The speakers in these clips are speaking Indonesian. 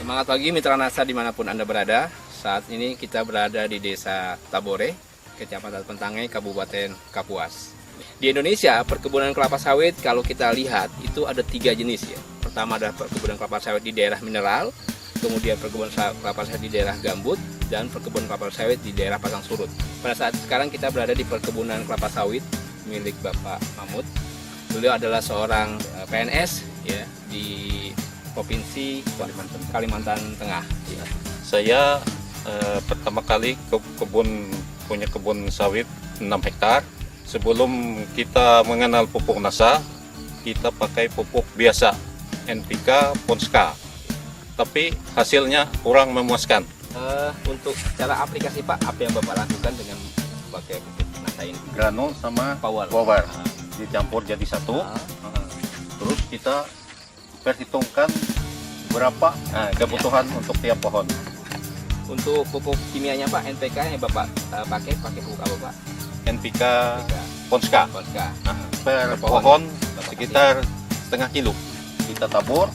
Semangat pagi mitra NASA dimanapun Anda berada. Saat ini kita berada di Desa Tabore, Kecamatan Pentangai, Kabupaten Kapuas. Di Indonesia, perkebunan kelapa sawit kalau kita lihat itu ada 3 jenis ya. Pertama adalah perkebunan kelapa sawit di daerah mineral, kemudian perkebunan kelapa sawit di daerah gambut, dan perkebunan kelapa sawit di daerah pasang surut. Pada saat sekarang kita berada di perkebunan kelapa sawit milik Bapak Mahmud. Beliau adalah seorang PNS ya di Provinsi Kalimantan Tengah. Ya. Saya pertama kali punya kebun sawit 6 hektar. Sebelum kita mengenal pupuk NASA, kita pakai pupuk biasa, NPK, Ponska. Tapi hasilnya kurang memuaskan. Untuk cara aplikasi Pak, apa yang Bapak lakukan dengan pakai pupuk NASA ini? Granul sama power. Dicampur jadi satu. Terus kita perhitungkan berapa kebutuhan untuk tiap pohon. Untuk pupuk kimianya Pak, NPK yang Bapak pakai pupuk apa Pak? NPK Ponska. Per pohon sekitar setengah kilo. Kita tabur.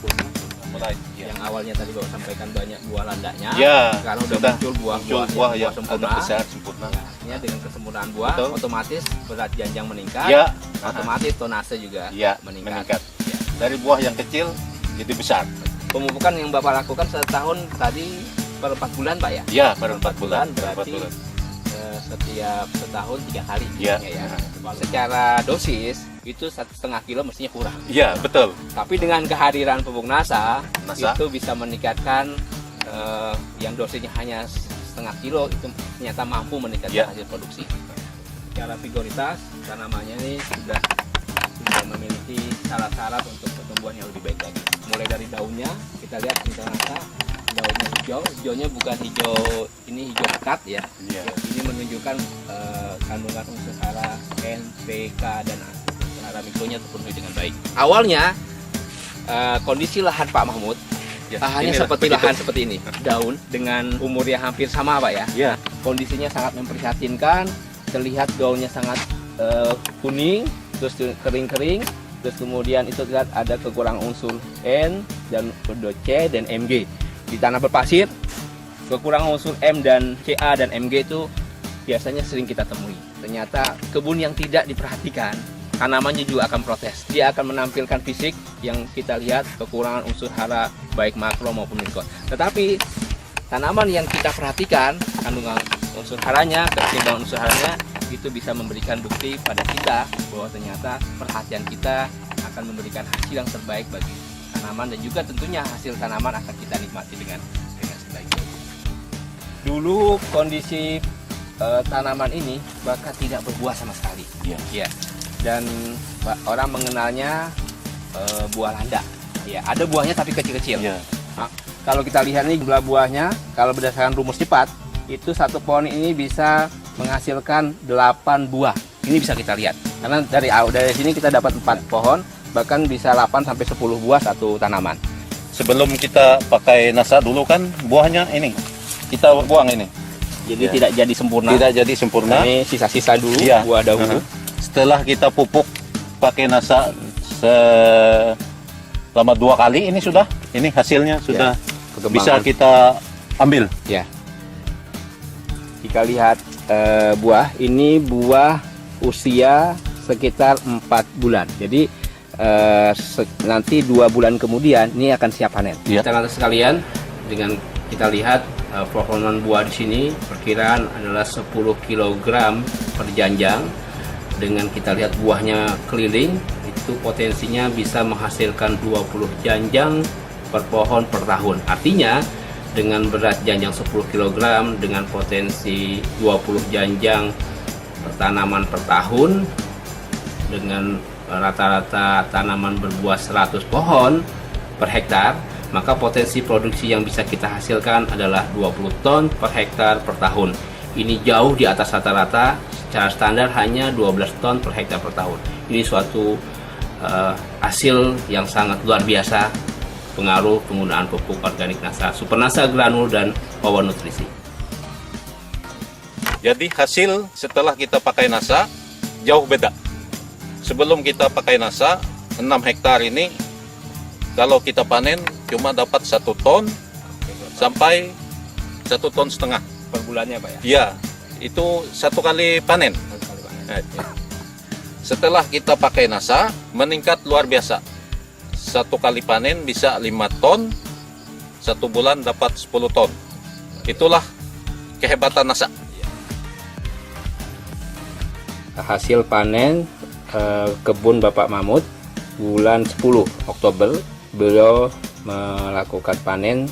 Mulai. Yang awalnya tadi Bapak sampaikan banyak buah landaknya. Ya. Sekarang udah muncul buah yang sempurna. Besar sempurna. Ya, artinya dengan kesempurnaan buah, betul, otomatis berat janjang meningkat. Ya. Otomatis tonase juga meningkat. Ya. Dari buah yang kecil jadi besar. Pemupukan yang Bapak lakukan setahun tadi per 4 bulan Pak ya? Iya, per 4 bulan. Berarti setiap setahun 3 kali. Iya. Ya. Secara dosis itu 1,5 kilo mestinya kurang. Iya, betul. Tapi dengan kehadiran pupuk NASA itu bisa meningkatkan yang dosisnya hanya 1,5 kilo itu ternyata mampu meningkatkan hasil produksi. Secara vigoritas tanamannya ini sudah memiliki syarat-syarat untuk pertumbuhan yang lebih baik lagi. Mulai dari daunnya kita lihat mitra NASA, daunnya hijaunya bukan hijau ini hijau pekat ya. Ini menunjukkan kandungan unsur hara NPK dan unsur hara mikronya terpenuhi dengan baik. Awalnya kondisi lahan Pak Mahmud lahannya seperti lahan seperti ini, daun dengan umur yang hampir sama Pak ya. Ya. Kondisinya sangat memprihatinkan, terlihat daunnya sangat kuning, terus kering-kering, terus kemudian itu lihat ada kekurangan unsur N dan C dan Mg. Di tanah berpasir, kekurangan unsur M dan Ca dan Mg itu biasanya sering kita temui. Ternyata kebun yang tidak diperhatikan, tanamannya juga akan protes. Dia akan menampilkan fisik yang kita lihat kekurangan unsur hara baik makro maupun mikro. Tetapi tanaman yang kita perhatikan kandungan unsur haranya, keseimbangan unsur haranya itu bisa memberikan bukti pada kita bahwa ternyata perhatian kita akan memberikan hasil yang terbaik bagi tanaman dan juga tentunya hasil tanaman akan kita nikmati dengan sebaik-baiknya. Dulu kondisi tanaman ini bahkan tidak berbuah sama sekali. Ya. Dan orang mengenalnya buah landak. Ya, ada buahnya tapi kecil-kecil. Ya. Nah, kalau kita lihat ini jumlah buahnya, kalau berdasarkan rumus cepat, itu satu pohon ini bisa menghasilkan 8 buah. Ini bisa kita lihat. Karena dari sini kita dapat 4 pohon, bahkan bisa 8 sampai 10 buah satu tanaman. Sebelum kita pakai NASA dulu kan buahnya ini kita buang ini. Jadi tidak jadi sempurna. Tidak jadi sempurna. Ini sisa-sisa dulu buah dahulu. Setelah kita pupuk pakai NASA selama 2 kali ini sudah hasilnya sudah bisa kita ambil. Ya. Jika lihat buah, ini buah usia sekitar 4 bulan. Jadi nanti 2 bulan kemudian ini akan siap panen. Teman-teman sekalian, dengan kita lihat proponan buah di sini perkiraan adalah 10 kg per janjang. Dengan kita lihat buahnya keliling, itu potensinya bisa menghasilkan 20 janjang per pohon per tahun. Artinya dengan berat janjang 10 kg dengan potensi 20 janjang per tanaman per tahun, dengan rata-rata tanaman berbuah 100 pohon per hektar, maka potensi produksi yang bisa kita hasilkan adalah 20 ton per hektar per tahun. Ini jauh di atas rata-rata, secara standar hanya 12 ton per hektar per tahun. Ini suatu hasil yang sangat luar biasa pengaruh penggunaan pupuk organik NASA, Super NASA Granul dan Power Nutrisi. Jadi hasil setelah kita pakai NASA jauh beda. Sebelum kita pakai NASA, 6 hektar ini kalau kita panen cuma dapat 1 ton sampai 1,5 ton per bulannya Pak ya? Iya, itu 1 kali panen. Nah, setelah kita pakai NASA, meningkat luar biasa. 1 kali panen bisa 5 ton, 1 bulan dapat 10 ton. Itulah kehebatan NASA. Hasil panen kebun Bapak Mahmud bulan 10 Oktober, beliau melakukan panen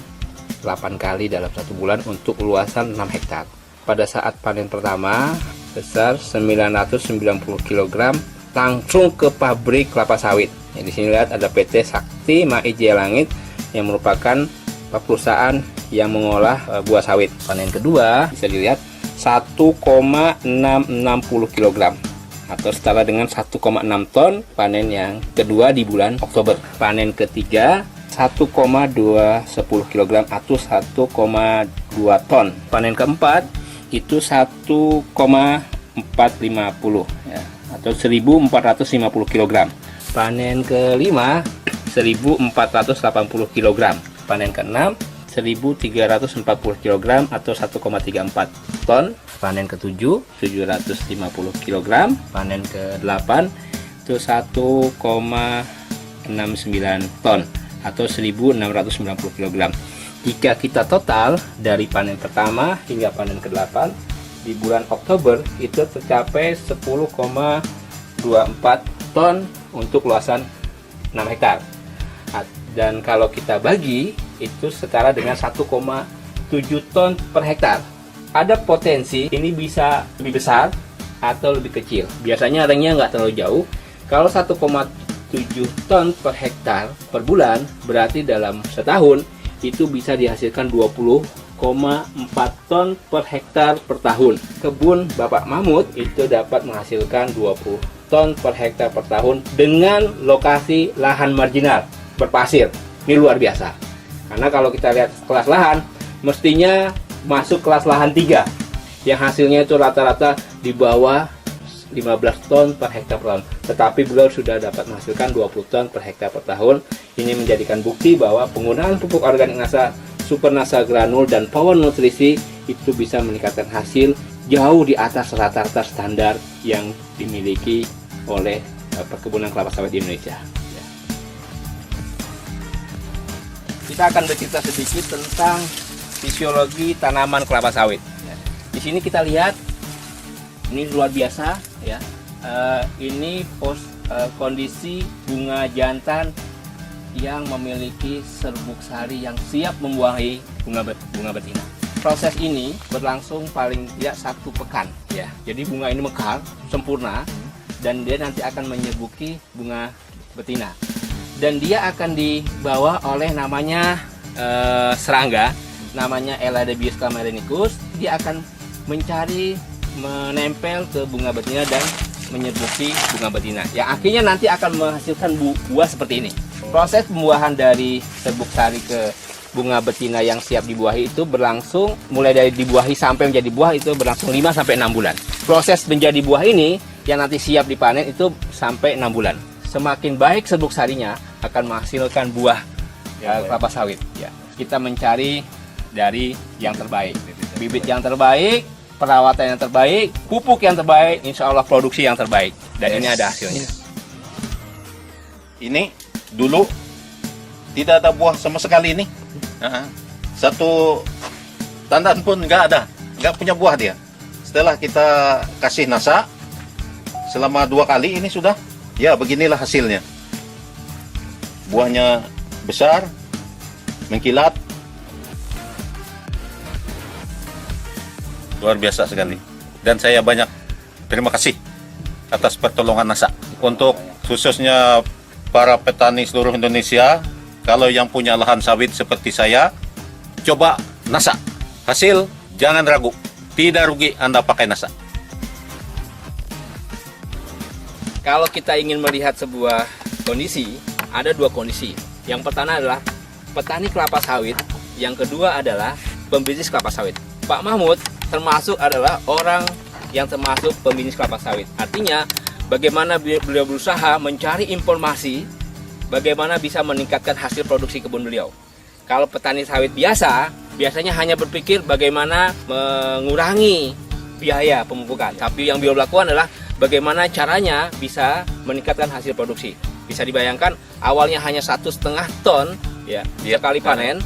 8 kali dalam 1 bulan untuk luasan 6 hektar. Pada saat panen pertama besar 990 kg langsung ke pabrik kelapa sawit. Di sini lihat ada PT Sakti Mai Jaya Langit yang merupakan perusahaan yang mengolah buah sawit. Panen kedua bisa dilihat 1,660 kg atau setara dengan 1,6 ton panen yang kedua di bulan Oktober. Panen ketiga 1,210 kg atau 1,2 ton. Panen keempat itu 1,450 ya, atau 1.450 kg. Panen kelima 1.480 kg. Panen keenam 1.340 kg atau 1,34 ton. Panen ketujuh 750 kg. Panen ke-8 itu 1,69 ton atau 1.690 kg. Jika kita total dari panen pertama hingga panen ke-8 di bulan Oktober itu tercapai 10,24 ton untuk luasan 6 hektar. Dan kalau kita bagi itu setara dengan 1,7 ton per hektar. Ada potensi ini bisa lebih besar atau lebih kecil. Biasanya ringnya nggak terlalu jauh. Kalau 1,7 ton per hektar per bulan berarti dalam setahun itu bisa dihasilkan 20,4 ton per hektar per tahun. Kebun Bapak Mahmud itu dapat menghasilkan 20 ton per hektar per tahun dengan lokasi lahan marginal berpasir. Ini luar biasa. Karena kalau kita lihat kelas lahan, mestinya masuk kelas lahan 3 yang hasilnya itu rata-rata di bawah 15 ton per hektar per tahun. Tetapi beliau sudah dapat menghasilkan 20 ton per hektar per tahun. Ini menjadikan bukti bahwa penggunaan pupuk organik NASA, Super NASA Granul dan Power Nutrisi itu bisa meningkatkan hasil jauh di atas rata-rata standar yang dimiliki oleh perkebunan kelapa sawit di Indonesia. Kita akan bercerita sedikit tentang fisiologi tanaman kelapa sawit. Di sini kita lihat ini luar biasa ya. Ini kondisi bunga jantan yang memiliki serbuk sari yang siap membuahi bunga betina. Proses ini berlangsung paling tidak 1 pekan ya. Jadi bunga ini mekar sempurna dan dia nanti akan menyerbuki bunga betina. Dan dia akan dibawa oleh namanya serangga, namanya Eladebius camerenicus. Dia akan mencari, menempel ke bunga betina dan menyerbuki bunga betina. Yang akhirnya nanti akan menghasilkan buah seperti ini. Proses pembuahan dari serbuk sari ke bunga betina yang siap dibuahi itu berlangsung mulai dari dibuahi sampai menjadi buah itu berlangsung 5 sampai 6 bulan. Proses menjadi buah ini yang nanti siap dipanen itu sampai 6 bulan. Semakin baik serbuk sarinya akan menghasilkan buah kelapa sawit. Ya, kita mencari dari yang terbaik, bibit yang terbaik, perawatan yang terbaik, pupuk yang terbaik, insya Allah produksi yang terbaik. Dan ini ada hasilnya. Ini dulu tidak ada buah sama sekali ini. Satu tandan pun nggak ada, nggak punya buah dia. Setelah kita kasih NASA selama 2 kali ini sudah. Ya, beginilah hasilnya. Buahnya besar, mengkilat. Luar biasa sekali. Dan saya banyak terima kasih atas pertolongan NASA. Untuk khususnya para petani seluruh Indonesia, kalau yang punya lahan sawit seperti saya, coba NASA. Hasil, jangan ragu. Tidak rugi Anda pakai NASA. Kalau kita ingin melihat sebuah kondisi, ada 2 kondisi. Yang pertama adalah petani kelapa sawit, yang kedua adalah pembisnis kelapa sawit. Pak Mahmud termasuk adalah orang yang termasuk pembisnis kelapa sawit. Artinya, bagaimana beliau berusaha mencari informasi, bagaimana bisa meningkatkan hasil produksi kebun beliau. Kalau petani sawit biasanya hanya berpikir bagaimana mengurangi biaya pemupukan. Tapi yang beliau lakukan adalah bagaimana caranya bisa meningkatkan hasil produksi. Bisa dibayangkan awalnya hanya 1,5 ton ya sekali panen,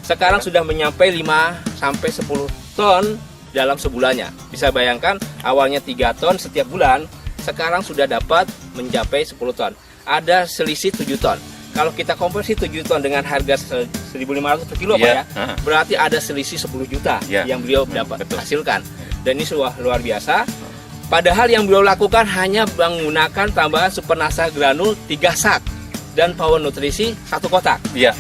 sekarang sudah menyampai 5 sampai 10 ton dalam sebulannya. Bisa bayangkan awalnya 3 ton setiap bulan, sekarang sudah dapat mencapai 10 ton. Ada selisih 7 ton. Kalau kita konversi 7 ton dengan harga 1.500 per kilo Pak ya, berarti ada selisih 10 juta yang beliau dapat hasilkan. Dan ini luar biasa. Padahal yang beliau lakukan hanya menggunakan tambahan Supernasa granul 3 sak dan Power Nutrisi 1 kotak. Iya.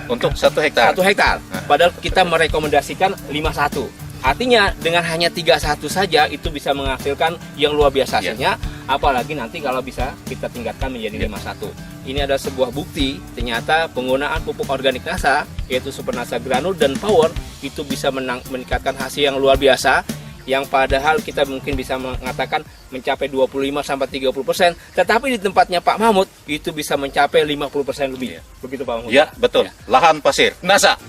Untuk 1 hektar. 1 hektar. Padahal kita merekomendasikan 51. Artinya dengan hanya 31 saja itu bisa menghasilkan yang luar biasa hasilnya. Apalagi nanti kalau bisa kita tingkatkan menjadi 51. Ini adalah sebuah bukti ternyata penggunaan pupuk organik NASA yaitu Supernasa granul dan Power itu bisa meningkatkan hasil yang luar biasa. Yang padahal kita mungkin bisa mengatakan mencapai 25-30%, tetapi di tempatnya Pak Mahmud itu bisa mencapai 50% lebih. Begitu Pak Mahmud. Ya, betul. Lahan pasir NASA.